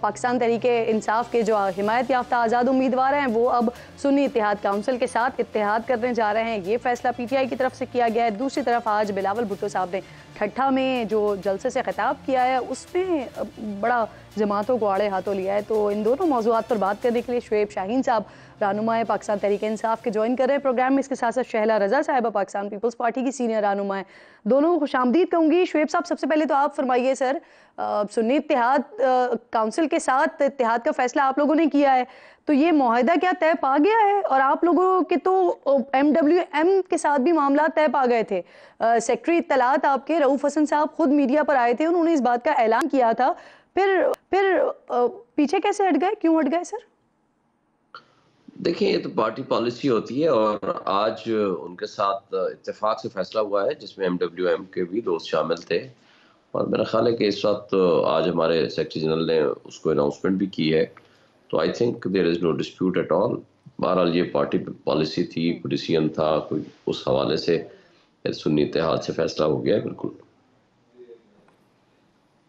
पाकिस्तान तहरीके इंसाफ के जो हिमायत याफ्ता आज़ाद उम्मीदवार हैं वो अब सुन्नी इत्तेहाद काउंसिल के साथ इत्तेहाद करने जा रहे हैं। ये फैसला पीटीआई की तरफ से किया गया है। दूसरी तरफ आज बिलावल भुट्टो साहब ने ठट्ठा में जो जलसे से खिताब किया है उसमें बड़ा जमातों को आड़े हाथों लिया है। तो इन दोनों मौज़ूआत पर बात करने के लिए शुएब शाहीन साहब रहनुमा पाकिस्तान तहरीके इंसाफ के ज्वाइन कर रहे हैं प्रोग्राम में। इसके साथ साथ शहला रजा साहिबा पाकिस्तान पीपल्स पार्टी की सीनियर रहनुमा है। दोनों खुशामदीद कहूँगी। शुएब साहब सबसे पहले तो आप फरमाइए सर, सुन्नी इत्तेहाद काउंसिल के साथ इत्तेहाद का फैसला आप लोगों ने किया है, तो ये मुआहिदा क्या तय पा गया है? और आप लोगों के तो MWM के साथ भी मामला तय पा गए थे। सेक्रेटरी इत्तलात आपके रऊफ हसन साहब खुद मीडिया पर आए थे, उन्होंने इस बात का ऐलान किया था। फिर पीछे कैसे हट गए, क्यों हट गए सर? देखिए, ये तो पार्टी पॉलिसी होती है और आज उनके साथ इत्तेफाक से फैसला हुआ है जिसमें MWM के भी दोस्त शामिल थे और मेरा ख्याल है कि इस वक्त आज हमारे सेक्रेटरी जनरल ने उसको अनाउंसमेंट भी की है। तो I think there is no dispute at all. बहरहाल ये पार्टी पॉलिसी थी, कोई डिसीजन था, कोई उस हवाले से सुन्नी इत्तेहाद से फैसला हो गया है। बिल्कुल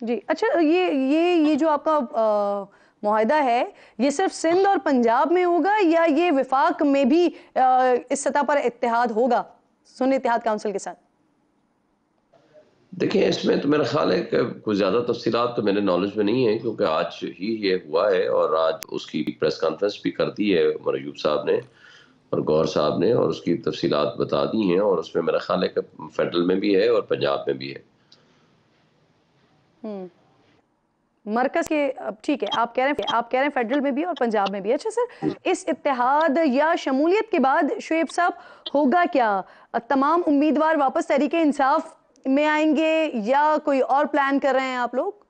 जी। अच्छा, ये जो आपका मुआहिदा है ये सिर्फ सिंध और पंजाब में होगा या ये विफाक में भी इस सतह पर इत्तेहाद होगा सुन्नी इत्तेहाद काउंसिल के साथ? देखिए, इसमें तो मेरा ख्याल है कि कुछ ज़्यादा तफसीलात तो मेरे नॉलेज में नहीं है क्योंकि आज ही ये हुआ है और आज उसकी प्रेस कॉन्फ्रेंस भी कर दी है उमर अयूब साहब ने और गौर साहब ने और उसकी तफसीलात बता दी हैं और उसमें मेरा ख्याल है कि फेडरल में भी है और पंजाब में भी है। मरकज के, ठीक है, आप कह रहे हैं फेडरल में भी और पंजाब में भी। अच्छा सर, इस इत्तेहाद या शमूलियत के बाद शुएब साहब होगा क्या? तमाम उम्मीदवार वापस तहरीके इंसाफ में आएंगे या कोई और प्लान कर रहे हैं आप लोग?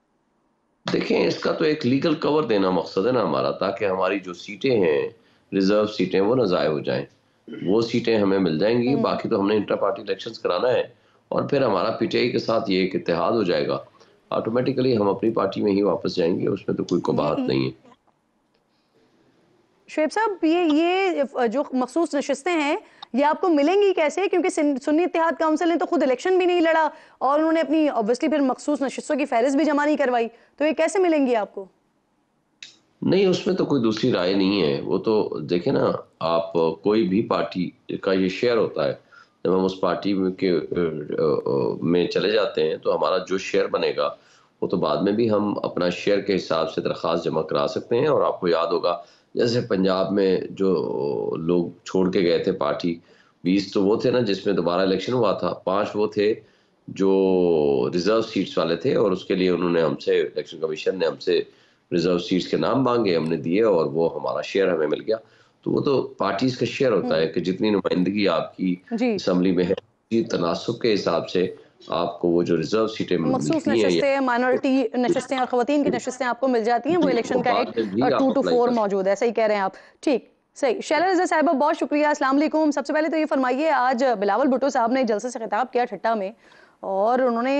देखें, इसका तो एक लीगल कवर देना मकसद है ना हमारा, ताकि हमारी जो सीटें हैं, रिजर्व सीटें, वो ना ज़ाय हो जाएं। वो सीटें हमें मिल जाएंगी। बाकी तो हमने इंटर पार्टी इलेक्शंस कराना है और फिर हमारा पीटीआई के साथ ये एक इत्तेहाद हो जाएगा। ऑटोमेटिकली हम अपनी पार्टी में ही वापस जाएंगे, उसमें तो कोई कबाहत नहीं है। शुएब साहब, ये जो मखसूस नशिस्तें हैं ये आपको मिलेंगी कैसे? क्योंकि सुन्नी इत्तेहाद काउंसिल ने तो खुद इलेक्शन भी नहीं लड़ा और उन्होंने अपनी ऑब्वियसली फिर मखसूस नशिस्तों की फहरिस्त भी जमा नहीं करवाई, तो ये कैसे मिलेंगी आपको? नहीं, उसमें तो कोई दूसरी राय नहीं है। वो तो देखें ना, आप कोई भी पार्टी का ये शेयर होता है। जब हम उस पार्टी में चले जाते हैं तो हमारा जो शेयर बनेगा वो तो बाद में भी हम अपना शेयर के हिसाब से दरख्वास्त जमा करा सकते हैं। और आपको याद होगा, जैसे पंजाब में जो लोग छोड़ के गए थे पार्टी, 20 तो वो थे ना जिसमें दोबारा इलेक्शन हुआ था, 5 वो थे जो रिजर्व सीट्स वाले थे और उसके लिए उन्होंने हमसे, इलेक्शन कमीशन ने हमसे रिजर्व सीट्स के नाम मांगे, हमने दिए और वो हमारा शेयर हमें मिल गया। तो वो तो पार्टीज का शेयर होता है कि जितनी नुमाइंदगी आपकी असेंबली में है उसी तनासुब के हिसाब से आपको वो जो रिजर्व सीटें मखसूस मिलती हैं नशिस्तें, माइनॉरिटी नशिस्तें और खवातीन की नशिस्तें आपको मिल जाती हैं। वो इलेक्शन का बाद एक में भी आप 2 to अप्लाई 4 कर सकते मौजूद है। सही कह रहे हैं आप। ठीक, सही। शैला रज़ा साहिबा, बहुत शुक्रिया। अस्सलाम वालेकुम। सबसे पहले तो ये फरमाइए, आज बिलावल भुट्टो साहब ने जलसे से खिताब किया ठट्टा में और उन्होंने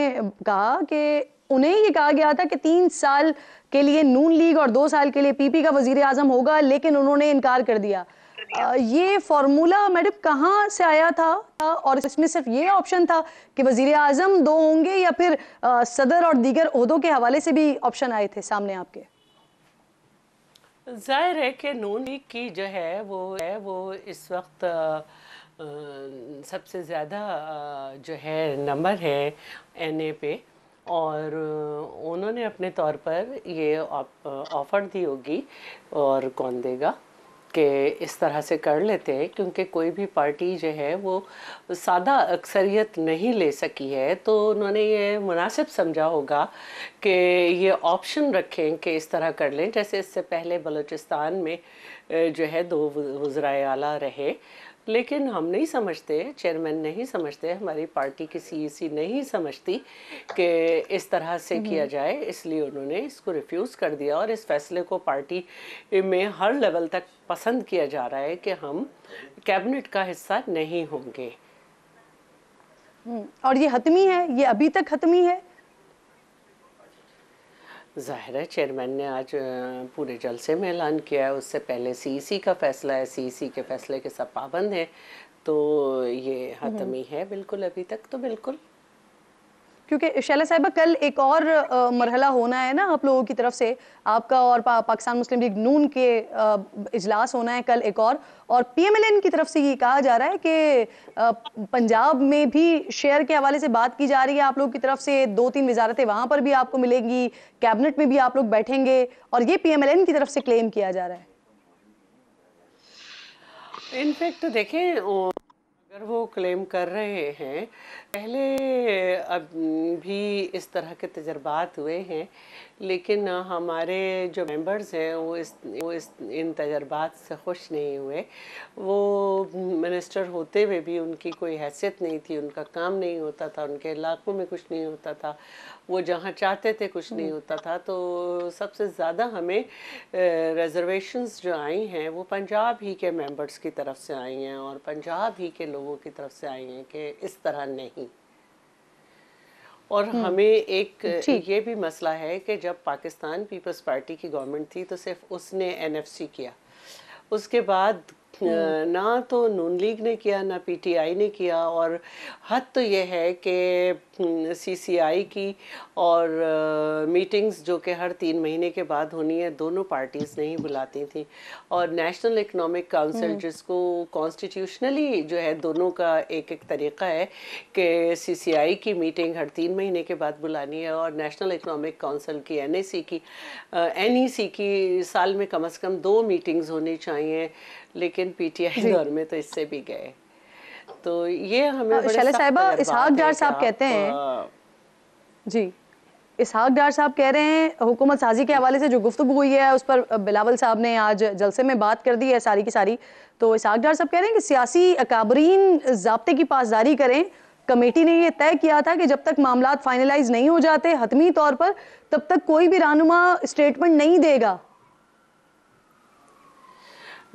कहा कि उन्हें ये कहा गया था कि 3 साल के लिए नून लीग और 2 साल के लिए पीपी का वजीर आजम होगा, लेकिन उन्होंने इनकार कर दिया। ये फॉर्मूला मैडम कहाँ से आया था और इसमें सिर्फ ये ऑप्शन था कि वजीर आजम 2 होंगे या फिर सदर और दीगर ओहदों के हवाले से भी ऑप्शन आए थे सामने आपके? जाहिर है कि नून लीग की जो है वो इस वक्त सबसे ज़्यादा जो है नंबर है एनए पे और उन्होंने अपने तौर पर ये ऑफ़र दी होगी और कौन देगा कि इस तरह से कर लेते हैं, क्योंकि कोई भी पार्टी जो है वो सादा अक्सरियत नहीं ले सकी है। तो उन्होंने ये मुनासिब समझा होगा कि ये ऑप्शन रखें कि इस तरह कर लें। जैसे इससे पहले बलूचिस्तान में जो है 2 वज़राए आला रहे, लेकिन हम नहीं समझते, चेयरमैन नहीं समझते, हमारी पार्टी की सीईसी नहीं समझती कि इस तरह से किया जाए, इसलिए उन्होंने इसको रिफ्यूज़ कर दिया। और इस फैसले को पार्टी में हर लेवल तक पसंद किया जा रहा है कि हम कैबिनेट का हिस्सा नहीं होंगे। और ये हतमी है, ये अभी तक हतमी है? ज़ाहिर है चेयरमैन ने आज पूरे जलसे में ऐलान किया है, उससे पहले सीईसी का फैसला है, सीईसी के फैसले के सब पाबंद हैं, तो ये हतमी है बिल्कुल अभी तक तो बिल्कुल। क्योंकि शैला साहिबा कल एक और मरहला होना है ना आप लोगों की तरफ से, आपका और पाकिस्तान मुस्लिम लीग नून के इजलास होना है कल एक और पीएमएलएन की तरफ से ये कहा जा रहा है कि पंजाब में भी शेयर के हवाले से बात की जा रही है आप लोगों की तरफ से, 2-3 वजारतें वहां पर भी आपको मिलेंगी, कैबिनेट में भी आप लोग बैठेंगे, और ये पीएमएलएन की तरफ से क्लेम किया जा रहा है। इनफैक्ट देखें, अगर वो क्लेम कर रहे हैं, पहले अब भी इस तरह के तजर्बात हुए हैं, लेकिन हमारे जो मेंबर्स हैं वो इन तजर्बात से खुश नहीं हुए। वो मिनिस्टर होते हुए भी उनकी कोई हैसियत नहीं थी, उनका काम नहीं होता था, उनके इलाकों में कुछ नहीं होता था, वो जहाँ चाहते थे कुछ नहीं होता था। तो सबसे ज़्यादा हमें रिजर्वेशंस जो आई हैं वो पंजाब ही के मेंबर्स की तरफ से आई हैं और पंजाब ही के लोगों की तरफ से आई हैं कि इस तरह नहीं। और हमें एक ये भी मसला है कि जब पाकिस्तान पीपल्स पार्टी की गवर्नमेंट थी तो सिर्फ उसने एनएफसी किया, उसके बाद ना तो नून लीग ने किया ना पीटीआई ने किया। और हद तो ये है कि सीसीआई की और मीटिंग्स जो कि हर 3 महीने के बाद होनी है, दोनों पार्टीज़ नहीं बुलाती थी। और नेशनल इकोनॉमिक काउंसिल जिसको कॉन्स्टिट्यूशनली जो है, दोनों का एक एक तरीक़ा है कि सीसीआई की मीटिंग हर 3 महीने के बाद बुलानी है और नेशनल इकोनॉमिक काउंसिल की एनईसी की साल में कम से कम 2 मीटिंग्स होनी चाहिए। लेकिन पीटीआई दौर में तो इससे भी गए। तो ये हमें शैला साहिबा, इसहाक डार साहब कहते हैं जी, इसहाक डार साहब कह रहे हैं हुकूमत साजी के हवाले से जो गुफ्तगू हुई है उस पर बिलावल साहब ने आज जलसे में बात कर दी है सारी की सारी। तो इसहाक डार साहब कह रहे हैं कि सियासी अकाबरीन ज़ाब्ते की पासदारी करें। कमेटी ने ये तय किया था कि जब तक मामलात फाइनलाइज नहीं हो जाते हतमी तौर पर, तब तक कोई भी रहनुमा स्टेटमेंट नहीं देगा।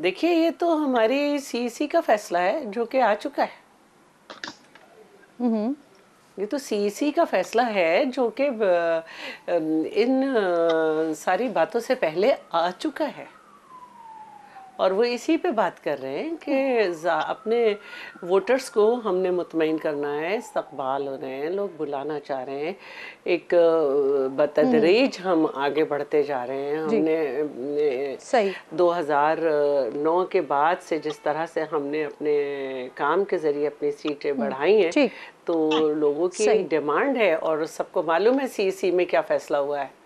देखिए, ये तो हमारी सीईसी का फैसला है जो कि आ चुका है। ये तो सीईसी का फैसला है जो कि इन सारी बातों से पहले आ चुका है और वो इसी पे बात कर रहे हैं कि अपने वोटर्स को हमने मुतमईन करना है, इस्तकबाल हो रहे हैं, लोग बुलाना चाह रहे हैं, एक बतदरीज हम आगे बढ़ते जा रहे हैं। हमने 2009 के बाद से जिस तरह से हमने अपने काम के ज़रिए अपनी सीटें बढ़ाई हैं, तो लोगों की एक डिमांड है और सबको मालूम है सीईसी में क्या फ़ैसला हुआ है।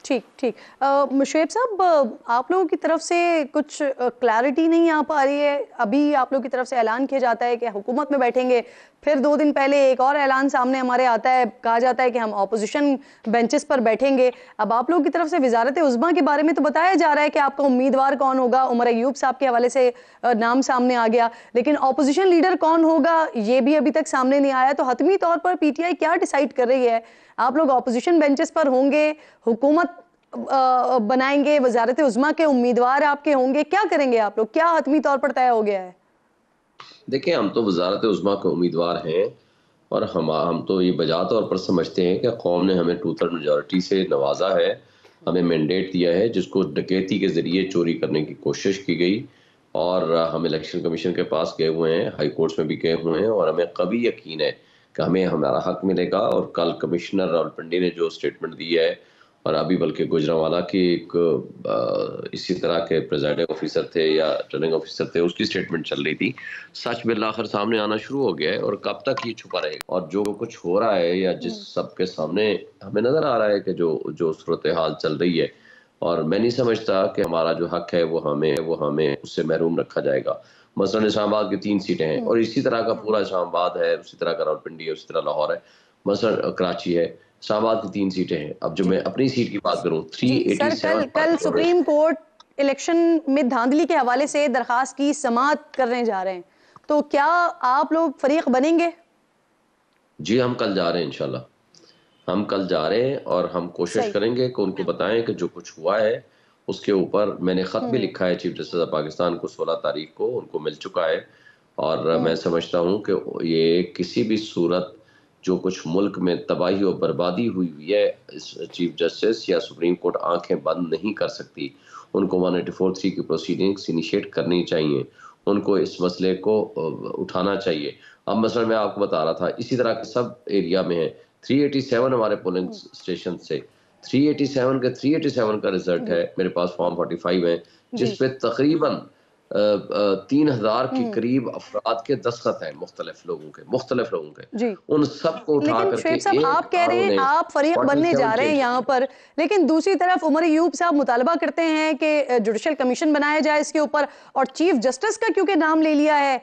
ठीक ठीक। मुशर्रफ साहब, आप लोगों की तरफ से कुछ क्लैरिटी नहीं आ पा रही है। अभी आप लोगों की तरफ से ऐलान किया जाता है कि हुकूमत में बैठेंगे, फिर 2 दिन पहले एक और ऐलान सामने हमारे आता है, कहा जाता है कि हम ऑपोजिशन बेंचेस पर बैठेंगे। अब आप लोगों की तरफ से वजारत उज़्मा के बारे में तो बताया जा रहा है कि आपका उम्मीदवार कौन होगा, उमर अयूब साहब के हवाले से नाम सामने आ गया, लेकिन ऑपोजिशन लीडर कौन होगा ये भी अभी तक सामने नहीं आया। तो हतमी तौर पर पीटीआई क्या डिसाइड कर रही है? आप लोग ऑपोजिशन बेंचेस पर होंगे, हुकूमत बनाएंगे, वजारत उज़्मा के उम्मीदवार आपके होंगे, क्या करेंगे आप लोग? क्या हतमी तौर पर तय हो गया है? देखिए, हम तो वजारत उज़्मा के उम्मीदवार हैं और हम तो ये बजा तौर पर समझते हैं कि कौम ने हमें 2/3 मेजॉरिटी से नवाजा है, हमें मैंडेट दिया है जिसको डकैती के ज़रिए चोरी करने की कोशिश की गई। और हम इलेक्शन कमीशन के पास गए हुए हैं, हाई कोर्ट्स में भी गए हुए हैं और हमें कभी यकीन है कि हमें हमारा हक मिलेगा। और कल कमिश्नर रावलपिंडी ने जो स्टेटमेंट दी है, और अभी बल्कि गुजरांवाला की एक इसी तरह के प्रेजाइडिंग ऑफिसर थे या रिटर्निंग ऑफिसर थे, उसकी स्टेटमेंट चल रही थी, सच बिल्लाखिर सामने आना शुरू हो गया है। और कब तक ये छुपा रहेगा? और जो कुछ हो रहा है या जिस सबके सामने हमें नजर आ रहा है कि जो सूरत हाल चल रही है, और मैं नहीं समझता कि हमारा जो हक है वो हमें उससे महरूम रखा जाएगा। मसलन इस्लामाबाद की 3 सीटें हैं और इसी तरह का पूरा इस्लामाबाद है, उसी तरह का रावलपिंडी है, उसी तरह लाहौर है, मसलन कराची है, इस्लामाबाद की 3 सीटें हैं। अब जो मैं अपनी सीट की बात करूं, 387 कल सुप्रीम कोर्ट इलेक्शन में धांधली के हवाले से दरखास्त की समाअत करने जा रहे हैं, तो क्या आप लोग फरीक बनेंगे? जी, हम कल जा रहे हैं, इंशाल्लाह हम कल जा रहे हैं और हम कोशिश करेंगे कि उनको बताएं कि जो कुछ हुआ है उसके ऊपर मैंने ख़त भी लिखा है चीफ जस्टिस ऑफ पाकिस्तान को, 16 तारीख को उनको मिल चुका है। और मैं समझता हूं कि ये किसी भी सूरत जो कुछ मुल्क में तबाही और बर्बादी हुई है, चीफ जस्टिस या सुप्रीम कोर्ट आंखें बंद नहीं कर सकती। उनको 184(3) की प्रोसीडिंग्स इनिशिएट करनी चाहिए, उनको इस मसले को उठाना चाहिए। अब मसलन मैं आपको बता रहा था, इसी तरह के सब एरिया में है। 387 हमारे पोलिंग स्टेशन से 387 के 387 का रिजल्ट जी है मेरे पास, फॉर्म 45 है, जी जिसपे तकरीबन 3000 के करीब अफराद के दस्तखत हैं, मुख्तलिफ लोगों के। जी। उन सबको उठा लेकिन करके शुएब साहब, आप एक कह रहे हैं आरओ ने आप फरीक बनने 47 जा रहे हैं चेंज यहाँ किया। पर, लेकिन दूसरी तरफ उमर अयूब साहब मुतालबा करते हैं कि जुडिशल कमीशन बनाया जाए इसके ऊपर, और चीफ जस्टिस का क्योंकि नाम ले लिया है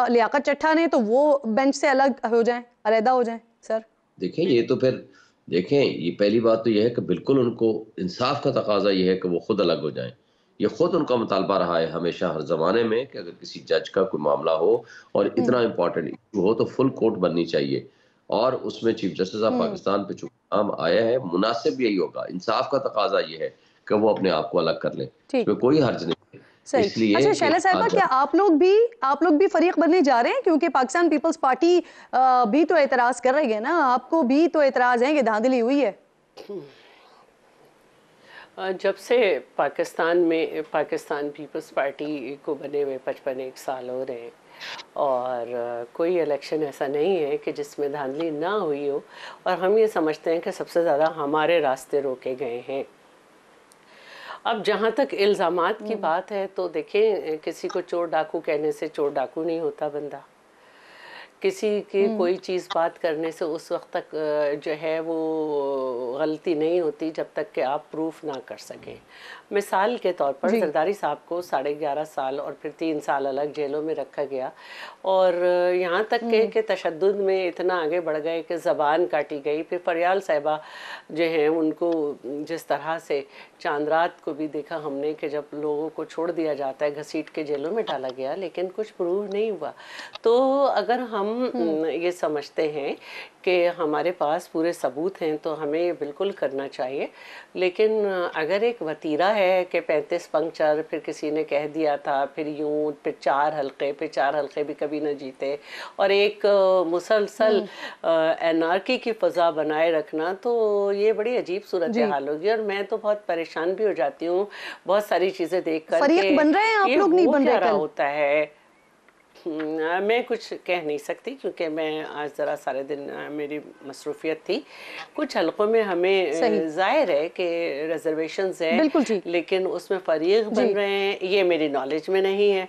लियाकत चट्टा ने, तो वो बेंच से अलग हो जाएं, अलहदा हो जाएं। सर देखें, ये तो फिर देखें, ये पहली बात तो यह है कि बिल्कुल उनको इंसाफ का तकाजा ये है कि वो खुद अलग हो जाएं। ये खुद उनका मुतालबा रहा है हमेशा हर जमाने में कि अगर किसी जज का कोई मामला हो और इतना इंपॉर्टेंट इशू हो तो फुल कोर्ट बननी चाहिए, और उसमें चीफ जस्टिस ऑफ पाकिस्तान पे चूंकि नाम आया है, मुनासिब यही होगा, इंसाफ का तकाजा ये है कि वो अपने आप को अलग कर लें, ठीक, इसमें कोई हर्ज नहीं है। सही। इसलिए अच्छा कि शैला साहिबा, आज क्या आप लोग भी फरीक बनने जा रहे हैं? क्योंकि पाकिस्तान पीपल्स पार्टी भी तो एतराज कर रही है ना, आपको भी तो एतराज है कि धांधली हुई है। जब से पाकिस्तान पीपल्स पार्टी को बने हुए 55 साल हो रहे हैं, और कोई इलेक्शन ऐसा नहीं है कि जिसमें धांधली ना हुई हो, और हम ये समझते हैं कि सबसे ज़्यादा हमारे रास्ते रोके गए हैं। अब जहाँ तक इल्ज़ामात की बात है, तो देखें, किसी को चोर डाकू कहने से चोर डाकू नहीं होता बंदा। किसी की कोई चीज़ बात करने से उस वक्त तक जो है वो गलती नहीं होती जब तक कि आप प्रूफ ना कर सकें। मिसाल के तौर पर जरदारी साहब को 11.5 साल और फिर 3 साल अलग जेलों में रखा गया, और यहाँ तक कि तशद्दुद में इतना आगे बढ़ गए कि ज़बान काटी गई। फिर फरियाल साहिबा जो हैं, उनको जिस तरह से चांद रात को भी देखा हमने कि जब लोगों को छोड़ दिया जाता है, घसीट के जेलों में डाला गया, लेकिन कुछ प्रूव नहीं हुआ। तो अगर हम ये समझते हैं कि हमारे पास पूरे सबूत हैं तो हमें ये बिल्कुल करना चाहिए। लेकिन अगर एक वतीरा है कि 35 पंक्चर, फिर किसी ने कह दिया था, फिर यूं, फिर 4 हल्के भी कभी न जीते, और एक मुसलसल एनार्की की फ़ज़ा बनाए रखना, तो ये बड़ी अजीब सूरत हाल होगी। और मैं तो बहुत परेशान भी हो जाती हूँ बहुत सारी चीज़ें देख कर फरीक बन रहे हैं आप लोग, नहीं बन रहे? होता है मैं कुछ कह नहीं सकती, क्योंकि मैं आज ज़रा सारे दिन मेरी मसरूफियत थी। कुछ हलकों में हमें ज़ाहिर है कि रिजर्वेशंस हैं, लेकिन उसमें फरीक बन रहे हैं, ये मेरी नॉलेज में नहीं है।